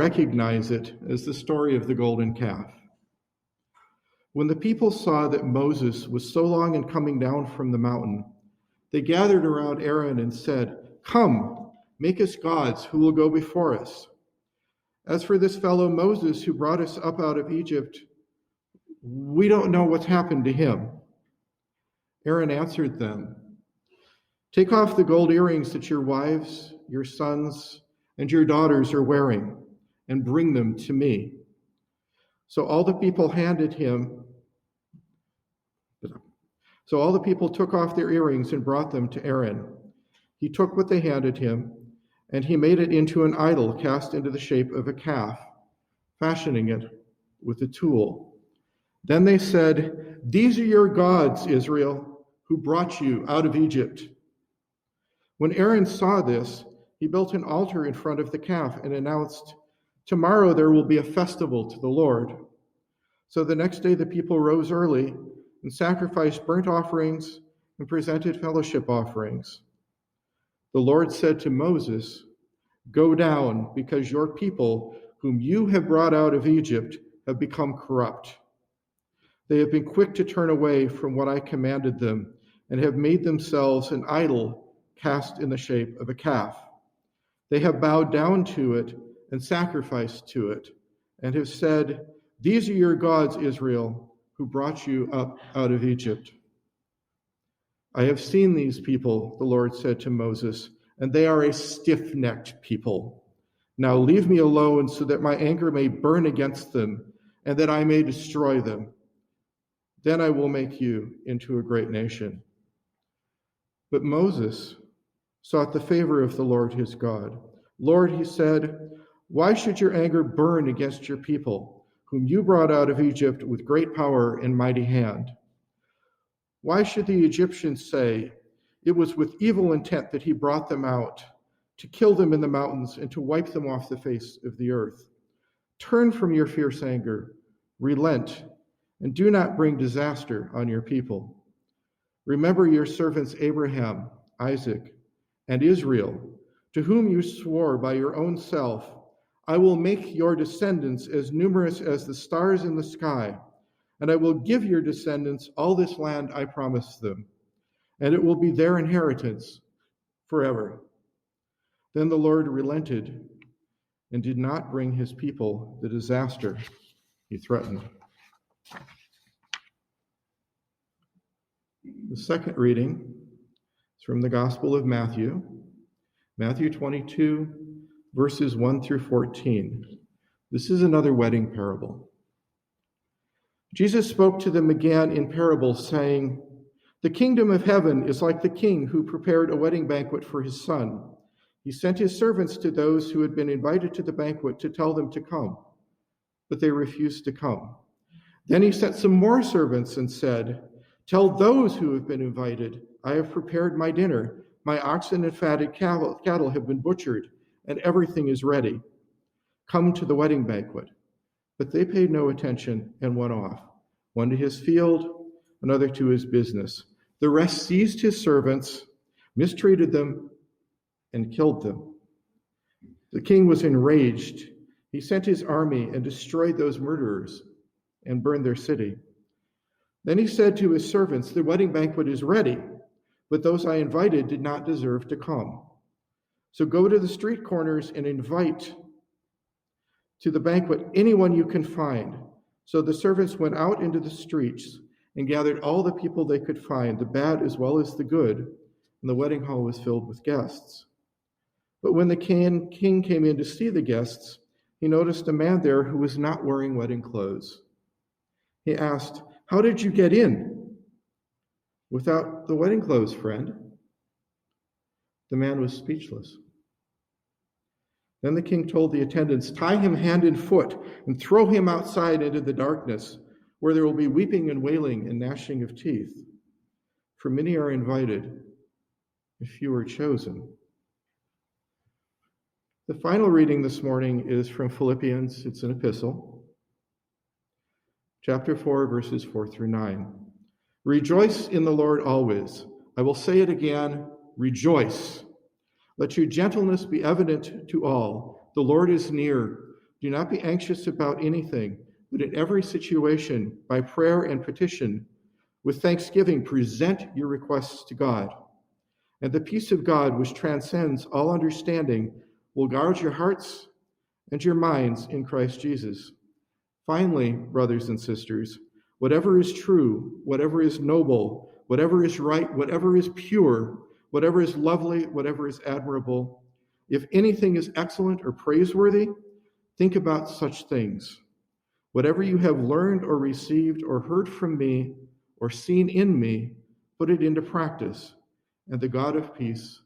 recognize it as the story of the golden calf. When the people saw that Moses was so long in coming down from the mountain, they gathered around Aaron and said, "Come, make us gods who will go before us. As for this fellow Moses who brought us up out of Egypt, we don't know what's happened to him." Aaron answered them, "Take off the gold earrings that your wives, your sons, and your daughters are wearing, and bring them to me." So all the people took off their earrings and brought them to Aaron. He took what they handed him, and he made it into an idol cast into the shape of a calf, fashioning it with a tool. Then they said, "These are your gods, Israel, who brought you out of Egypt." When Aaron saw this, he built an altar in front of the calf and announced, "Tomorrow there will be a festival to the Lord." So the next day the people rose early and sacrificed burnt offerings and presented fellowship offerings. The Lord said to Moses, "Go down, because your people, whom you have brought out of Egypt, have become corrupt. They have been quick to turn away from what I commanded them and have made themselves an idol cast in the shape of a calf. They have bowed down to it and sacrificed to it and have said, 'These are your gods, Israel, who brought you up out of Egypt.' I have seen these people," the Lord said to Moses, "and they are a stiff-necked people. Now leave me alone so that my anger may burn against them and that I may destroy them. Then I will make you into a great nation." But Moses sought the favor of the Lord his God. "Lord," he said, "why should your anger burn against your people, whom you brought out of Egypt with great power and mighty hand? Why should the Egyptians say, 'It was with evil intent that he brought them out, to kill them in the mountains and to wipe them off the face of the earth'? Turn from your fierce anger, relent, and do not bring disaster on your people. Remember your servants Abraham, Isaac, and Israel, to whom you swore by your own self, 'I will make your descendants as numerous as the stars in the sky, and I will give your descendants all this land I promised them, and it will be their inheritance forever.' Then the Lord relented and did not bring his people the disaster he threatened." The second reading is from the Gospel of Matthew, Matthew 22, verses 1 through 14. This is another wedding parable. Jesus spoke to them again in parables, saying, "The kingdom of heaven is like the king who prepared a wedding banquet for his son. He sent his servants to those who had been invited to the banquet to tell them to come, but they refused to come. Then he sent some more servants and said, 'Tell those who have been invited, I have prepared my dinner. My oxen and fatted cattle have been butchered, and everything is ready. Come to the wedding banquet.' But they paid no attention and went off, one to his field, another to his business. The rest seized his servants, mistreated them, and killed them. The king was enraged. He sent his army and destroyed those murderers and burned their city. Then he said to his servants, 'The wedding banquet is ready, but those I invited did not deserve to come. So go to the street corners and invite to the banquet anyone you can find.' So the servants went out into the streets and gathered all the people they could find, the bad as well as the good, and the wedding hall was filled with guests. But when the king came in to see the guests, he noticed a man there who was not wearing wedding clothes. He asked, 'How did you get in without the wedding clothes, friend?' The man was speechless. Then the king told the attendants, 'Tie him hand and foot and throw him outside into the darkness, where there will be weeping and wailing and gnashing of teeth. For many are invited, and few are chosen.'" The final reading this morning is from Philippians. It's an epistle. Chapter 4, verses 4 through 9. "Rejoice in the Lord always. I will say it again, rejoice. Let your gentleness be evident to all. The Lord is near. Do not be anxious about anything, but in every situation, by prayer and petition, with thanksgiving, present your requests to God. And the peace of God, which transcends all understanding, will guard your hearts and your minds in Christ Jesus. Finally, brothers and sisters, whatever is true, whatever is noble, whatever is right, whatever is pure, whatever is lovely, whatever is admirable, if anything is excellent or praiseworthy, think about such things. Whatever you have learned or received or heard from me or seen in me, put it into practice, and the God of peace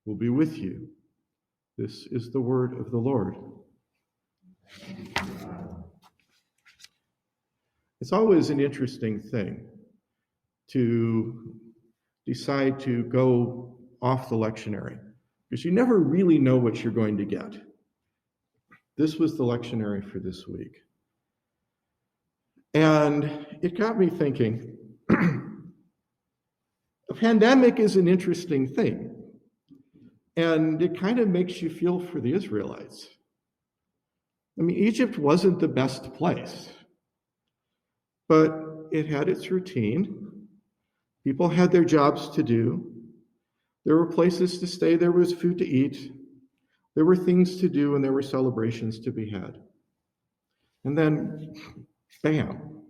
will be with you. This is the word of the Lord. It's always an interesting thing to decide to go off the lectionary, because you never really know what you're going to get. This was the lectionary for this week. And it got me thinking, a pandemic is an interesting thing, and it kind of makes you feel for the Israelites. I mean, Egypt wasn't the best place, but it had its routine. People had their jobs to do. There were places to stay. There was food to eat. There were things to do, and there were celebrations to be had. And then, bam,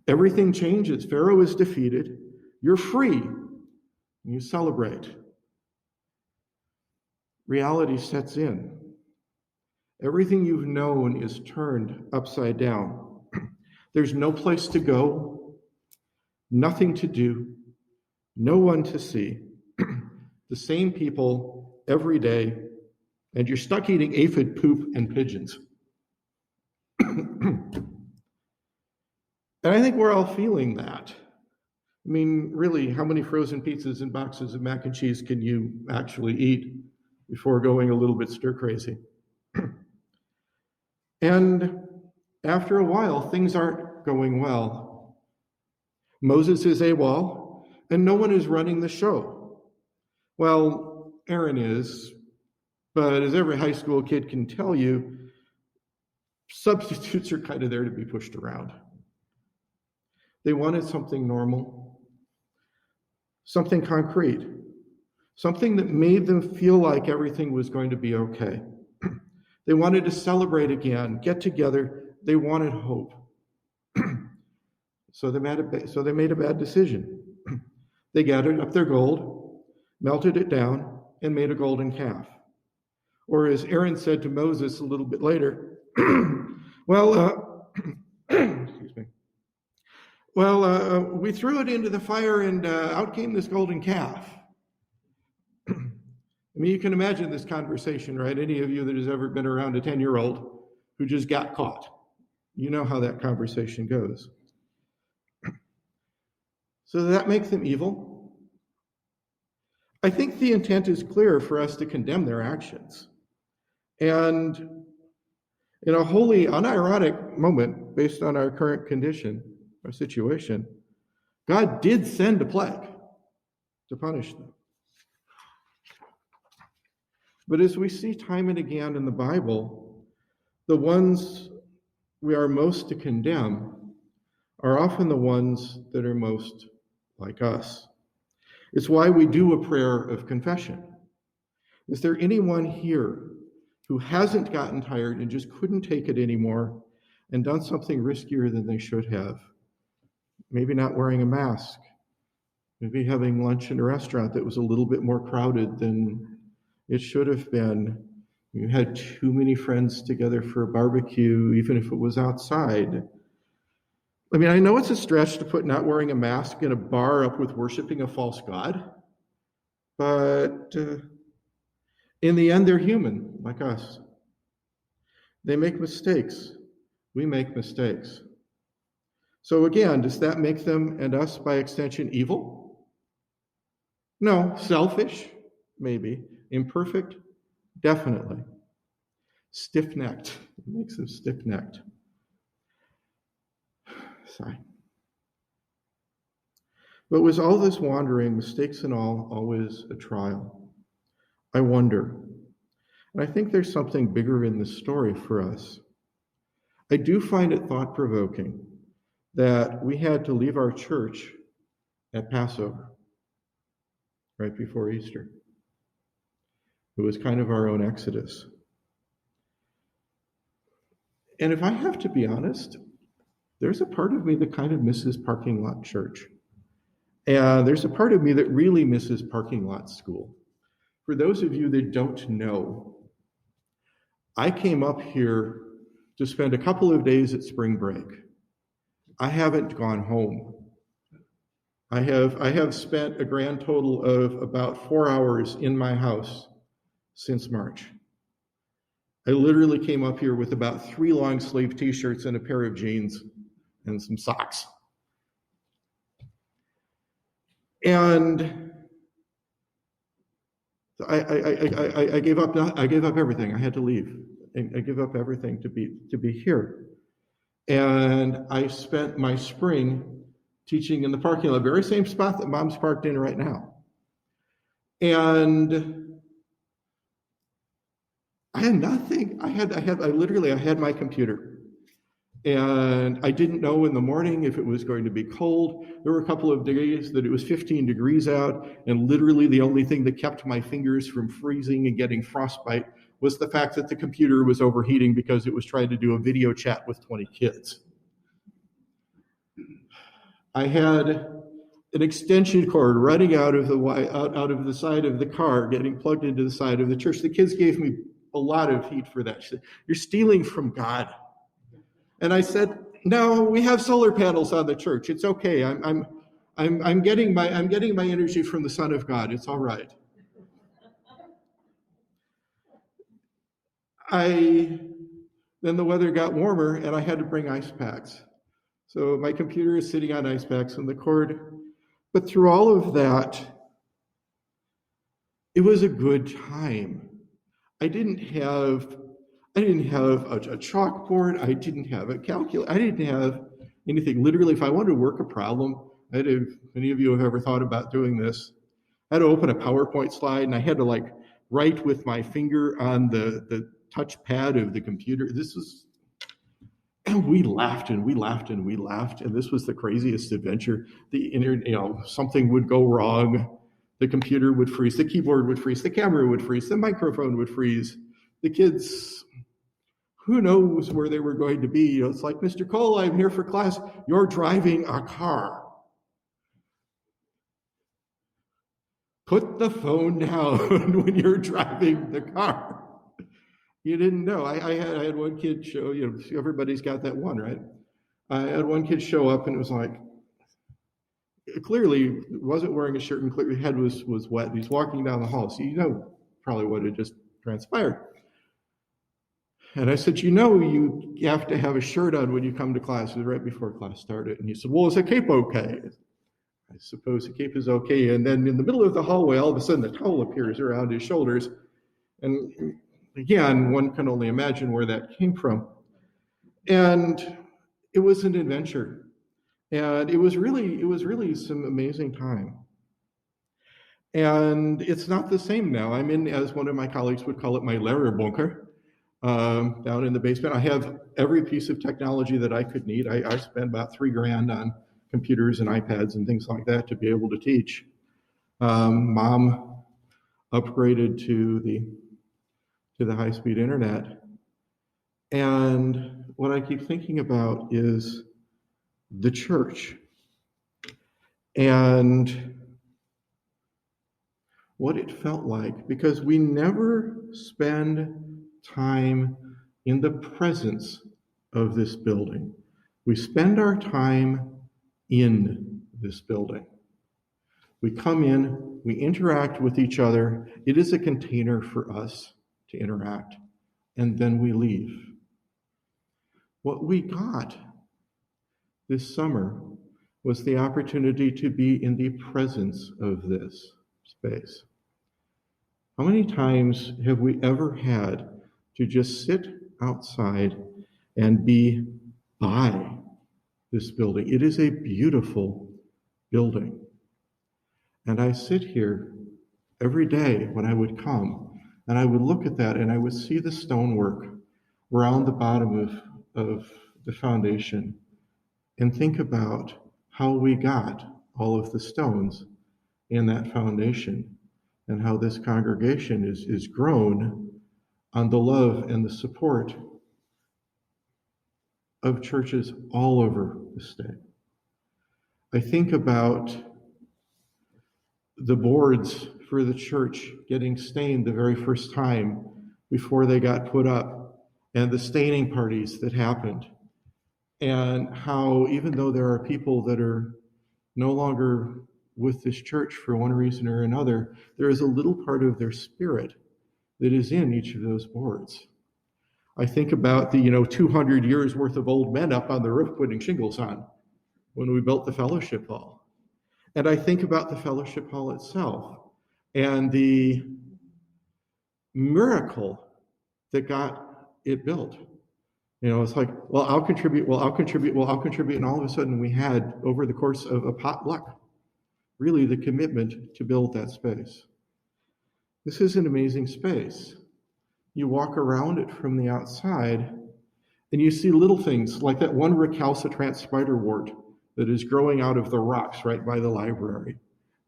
everything changes. Pharaoh is defeated. You're free. And you celebrate. Reality sets in. Everything you've known is turned upside down. There's no place to go, nothing to do, no one to see. The same people every day, and you're stuck eating aphid poop and pigeons. And I think we're all feeling that. I mean, really, how many frozen pizzas and boxes of mac and cheese can you actually eat before going a little bit stir crazy? And after a while, things aren't going well. Moses is AWOL, and no one is running the show. Well, Aaron is, but as every high school kid can tell you, substitutes are kind of there to be pushed around. They wanted something normal, something concrete, something that made them feel like everything was going to be okay. They wanted to celebrate again, get together. They wanted hope. So they made a bad decision. They gathered up their gold, melted it down, and made a golden calf. Or as Aaron said to Moses a little bit later, excuse me. We threw it into the fire and out came this golden calf. I mean, you can imagine this conversation, right? Any of you that has ever been around a 10-year-old who just got caught, you know how that conversation goes. So does that make them evil? I think the intent is clear for us to condemn their actions. And in a wholly unironic moment, based on our current condition or situation, God did send a plague to punish them. But as we see time and again in the Bible, the ones we are most to condemn are often the ones that are most like us. It's why we do a prayer of confession. Is there anyone here who hasn't gotten tired and just couldn't take it anymore and done something riskier than they should have? Maybe not wearing a mask, maybe having lunch in a restaurant that was a little bit more crowded than it should have been. You had too many friends together for a barbecue, even if it was outside. I mean, I know it's a stretch to put not wearing a mask in a bar up with worshiping a false god, but in the end, they're human, like us. They make mistakes. We make mistakes. So again, does that make them and us, by extension, evil? No. Selfish? Maybe. Imperfect? Definitely. Stiff-necked. It makes them stiff-necked. Sigh. But was all this wandering, mistakes and all, always a trial? I wonder. And I think there's something bigger in this story for us. I do find it thought-provoking that we had to leave our church at Passover, right before Easter. It was kind of our own exodus. And if I have to be honest, there's a part of me that kind of misses parking lot church. And there's a part of me that really misses parking lot school. For those of you that don't know, I came up here to spend a couple of days at spring break. I haven't gone home. I have spent a grand total of about 4 hours in my house since March. I literally came up here with about 3 long sleeve t-shirts and a pair of jeans and some socks. And I gave up everything. I had to leave. I gave up everything to be here. And I spent my spring teaching in the parking lot, very same spot that Mom's parked in right now. And I had nothing. I had my computer. And I didn't know in the morning if it was going to be cold. There were a couple of days that it was 15 degrees out, and literally the only thing that kept my fingers from freezing and getting frostbite was the fact that the computer was overheating because it was trying to do a video chat with 20 kids. I had an extension cord running out of the side of the car, getting plugged into the side of the church. The kids gave me a lot of heat for that. She said, "You're stealing from God." And I said, "No, we have solar panels on the church. It's okay. I'm getting my energy from the Son of God. It's all right." Then the weather got warmer and I had to bring ice packs. So my computer is sitting on ice packs and the cord. But through all of that, it was a good time. I didn't have a chalkboard. I didn't have a calculator. I didn't have anything. Literally, if I wanted to work a problem, if any of you have ever thought about doing this, I had to open a PowerPoint slide and I had to write with my finger on the touchpad of the computer. And we laughed and we laughed and we laughed. And this was the craziest adventure. Something would go wrong. The computer would freeze, the keyboard would freeze, the camera would freeze, the microphone would freeze. The kids, who knows where they were going to be? It's like, "Mr. Kohl, I'm here for class. You're driving a car. Put the phone down when you're driving the car." You didn't know. I had one kid show, everybody's got that one, right? I had one kid show up and it was like, clearly wasn't wearing a shirt and clearly head was wet. And he's walking down the hall. So probably what had just transpired. And I said, you have to have a shirt on when you come to class. It was right before class started. And he said, "Well, is a cape okay?" I suppose a cape is okay. And then in the middle of the hallway, all of a sudden the towel appears around his shoulders. And again, one can only imagine where that came from. And it was an adventure. And it was really some amazing time. And it's not the same now. I'm in, as one of my colleagues would call it, my Lehrerbunker, down in the basement. I have every piece of technology that I could need. I spent about $3,000 on computers and iPads and things like that to be able to teach. Mom upgraded to the high-speed internet. And what I keep thinking about is the church and what it felt like, because we never spend time in the presence of this building. We spend our time in this building. We come in, we interact with each other. It is a container for us to interact, and then we leave. What we got this summer was the opportunity to be in the presence of this space. How many times have we ever had to just sit outside and be by this building? It is a beautiful building. And I sit here every day when I would come And I would look at that and I would see the stonework around the bottom of the foundation and think about how we got all of the stones in that foundation and how this congregation is grown on the love and the support of churches all over the state. I think about the boards for the church getting stained the very first time before they got put up, and the staining parties that happened, and how even though there are people that are no longer with this church for one reason or another, there is a little part of their spirit that is in each of those boards. I think about the 200 years worth of old men up on the roof putting shingles on when we built the fellowship hall. And I think about the fellowship hall itself and the miracle that got it built. It's like, well, I'll contribute, and all of a sudden we had, over the course of a potluck, really the commitment to build that space. This is an amazing space. You walk around it from the outside, and you see little things like that one recalcitrant spiderwort that is growing out of the rocks right by the library.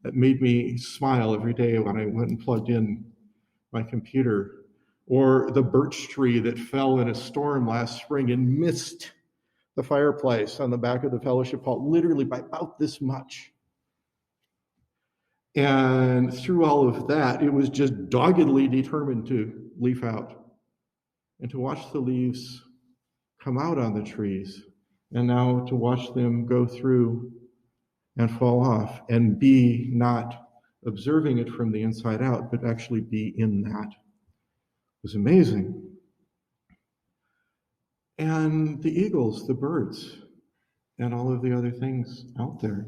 That made me smile every day when I went and plugged in my computer. Or the birch tree that fell in a storm last spring and missed the fireplace on the back of the fellowship hall, literally by about this much. And through all of that, it was just doggedly determined to leaf out and to watch the leaves come out on the trees, and now to watch them go through and fall off and be not observing it from the inside out, but actually be in that. It was amazing. And the eagles, the birds, and all of the other things out there.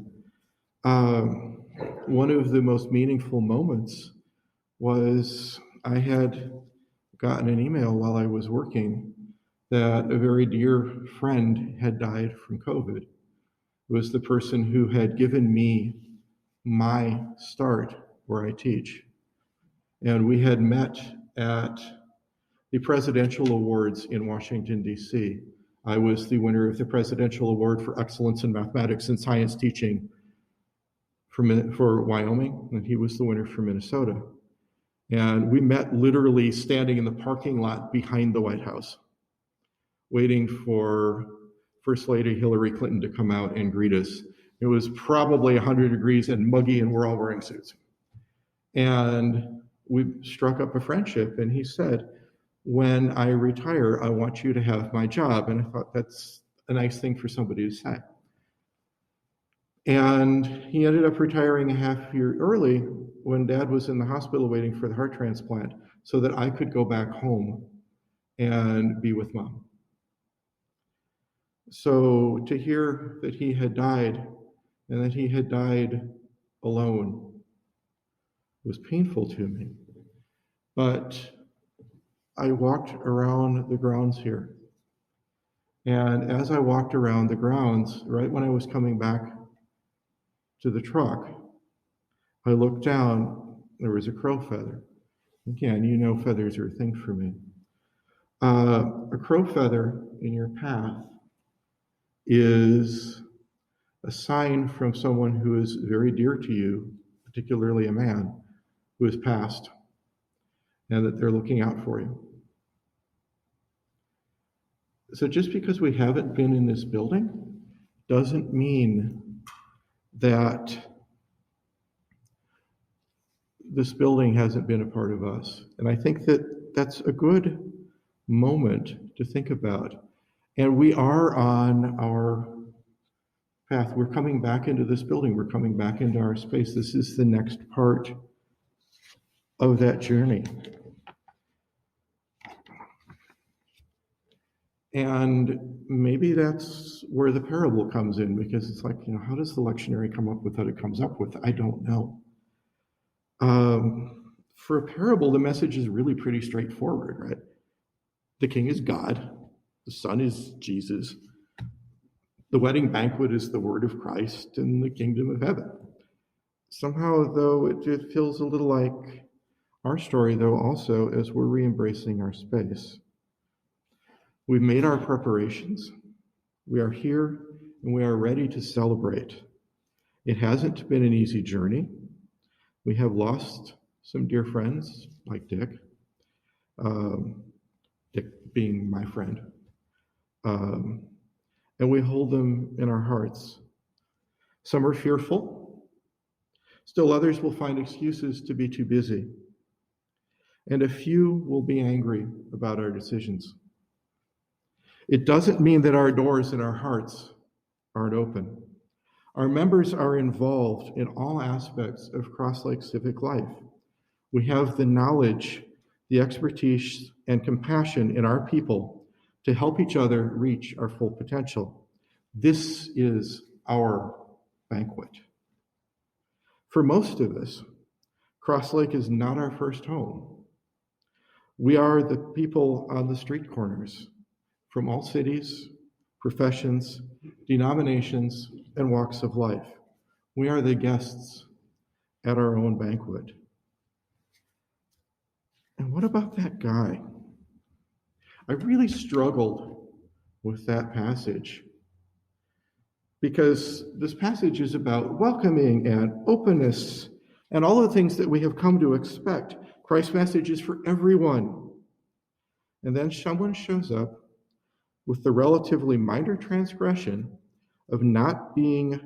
One of the most meaningful moments was I had gotten an email while I was working that a very dear friend had died from COVID. It was the person who had given me my start where I teach. And we had met at the Presidential Awards in Washington, D.C. I was the winner of the Presidential Award for Excellence in Mathematics and Science Teaching for Wyoming, and he was the winner for Minnesota. And we met literally standing in the parking lot behind the White House, waiting for First Lady Hillary Clinton to come out and greet us. It was probably 100 degrees and muggy, and we're all wearing suits. And we struck up a friendship, and he said, when I retire, I want you to have my job. And I thought that's a nice thing for somebody to say. And he ended up retiring a half year early when Dad was in the hospital waiting for the heart transplant, so that I could go back home and be with Mom. So to hear that he had died, and that he had died alone, was painful to me. But I walked around the grounds here. And as I walked around the grounds, right when I was coming back to the truck, I looked down, there was a crow feather. Again, feathers are a thing for me. A crow feather in your path is a sign from someone who is very dear to you, particularly a man who has passed, and that they're looking out for you. So just because we haven't been in this building doesn't mean that this building hasn't been a part of us. And I think that that's a good moment to think about. And we are on our path. We're coming back into this building. We're coming back into our space. This is the next part of that journey. And maybe that's where the parable comes in, because it's like, how does the lectionary come up with what it comes up with? I don't know. For a parable, the message is really pretty straightforward, right? The king is God. The son is Jesus. The wedding banquet is the word of Christ and the kingdom of heaven. Somehow, though, it feels a little like our story, though, also as we're re-embracing our space. We've made our preparations. We are here and we are ready to celebrate. It hasn't been an easy journey. We have lost some dear friends like Dick, Dick being my friend, and we hold them in our hearts. Some are fearful. Still others will find excuses to be too busy. And a few will be angry about our decisions. It doesn't mean that our doors and our hearts aren't open. Our members are involved in all aspects of Cross-Lake civic life. We have the knowledge, the expertise, and compassion in our people to help each other reach our full potential. This is our banquet. For most of us, Cross-Lake is not our first home. We are the people on the street corners from all cities, professions, denominations, and walks of life. We are the guests at our own banquet. And what about that guy? I really struggled with that passage because this passage is about welcoming and openness and all the things that we have come to expect. Christ's message is for everyone. And then someone shows up with the relatively minor transgression of not being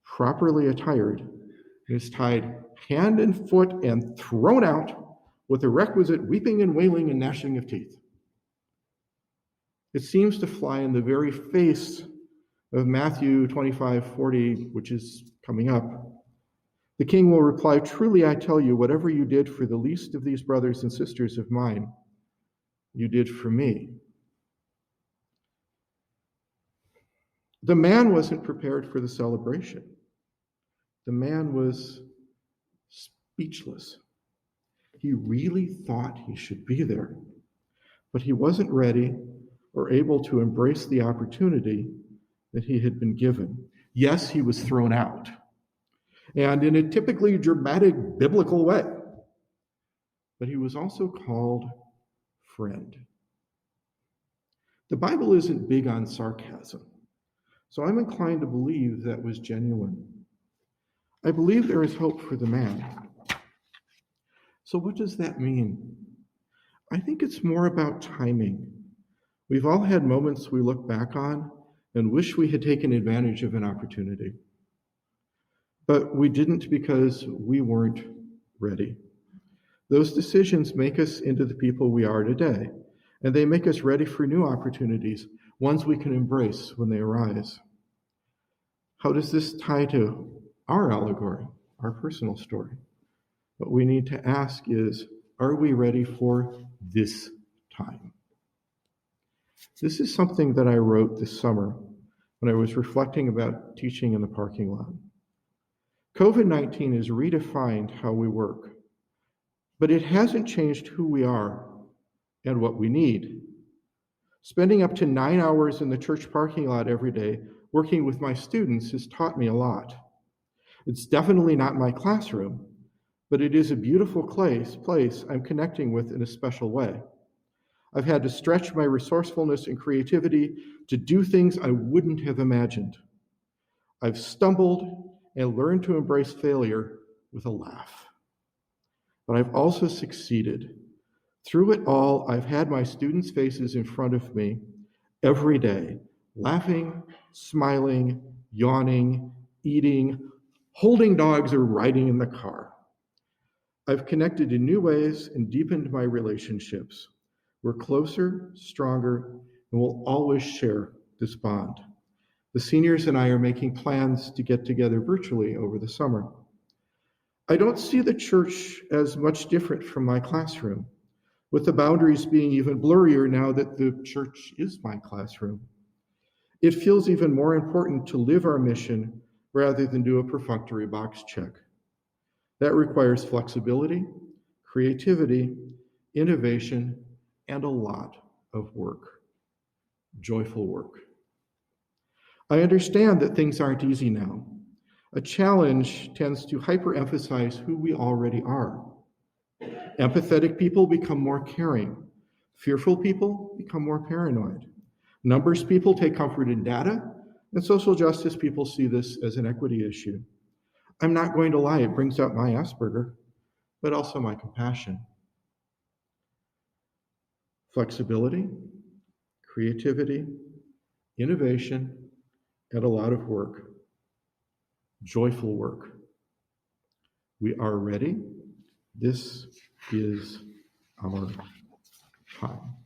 properly attired, and is tied hand and foot and thrown out with the requisite weeping and wailing and gnashing of teeth. It seems to fly in the very face of Matthew 25:40, which is coming up. The king will reply, "Truly I tell you, whatever you did for the least of these brothers and sisters of mine, you did for me." The man wasn't prepared for the celebration. The man was speechless. He really thought he should be there, but he wasn't ready or able to embrace the opportunity that he had been given. Yes, he was thrown out, and in a typically dramatic biblical way, but he was also called friend. The Bible isn't big on sarcasm, so I'm inclined to believe that was genuine. I believe there is hope for the man. So what does that mean? I think it's more about timing. We've all had moments we look back on and wish we had taken advantage of an opportunity. But we didn't because we weren't ready. Those decisions make us into the people we are today, and they make us ready for new opportunities, ones we can embrace when they arise. How does this tie to our allegory, our personal story? What we need to ask is, are we ready for this time? This is something that I wrote this summer when I was reflecting about teaching in the parking lot. COVID-19 has redefined how we work, but it hasn't changed who we are and what we need. Spending up to 9 hours in the church parking lot every day working with my students has taught me a lot. It's definitely not my classroom, but it is a beautiful place I'm connecting with in a special way. I've had to stretch my resourcefulness and creativity to do things I wouldn't have imagined. I've stumbled and learned to embrace failure with a laugh. But I've also succeeded. Through it all, I've had my students' faces in front of me every day, laughing, smiling, yawning, eating, holding dogs, or riding in the car. I've connected in new ways and deepened my relationships. We're closer, stronger, and we'll always share this bond. The seniors and I are making plans to get together virtually over the summer. I don't see the church as much different from my classroom, with the boundaries being even blurrier now that the church is my classroom. It feels even more important to live our mission rather than do a perfunctory box check. That requires flexibility, creativity, innovation, and a lot of work, joyful work. I understand that things aren't easy now. A challenge tends to hyperemphasize who we already are. Empathetic people become more caring. Fearful people become more paranoid. Numbers people take comfort in data, and social justice people see this as an equity issue. I'm not going to lie, it brings out my Asperger, but also my compassion. Flexibility, creativity, innovation, and a lot of work. Joyful work. We are ready. This is our time.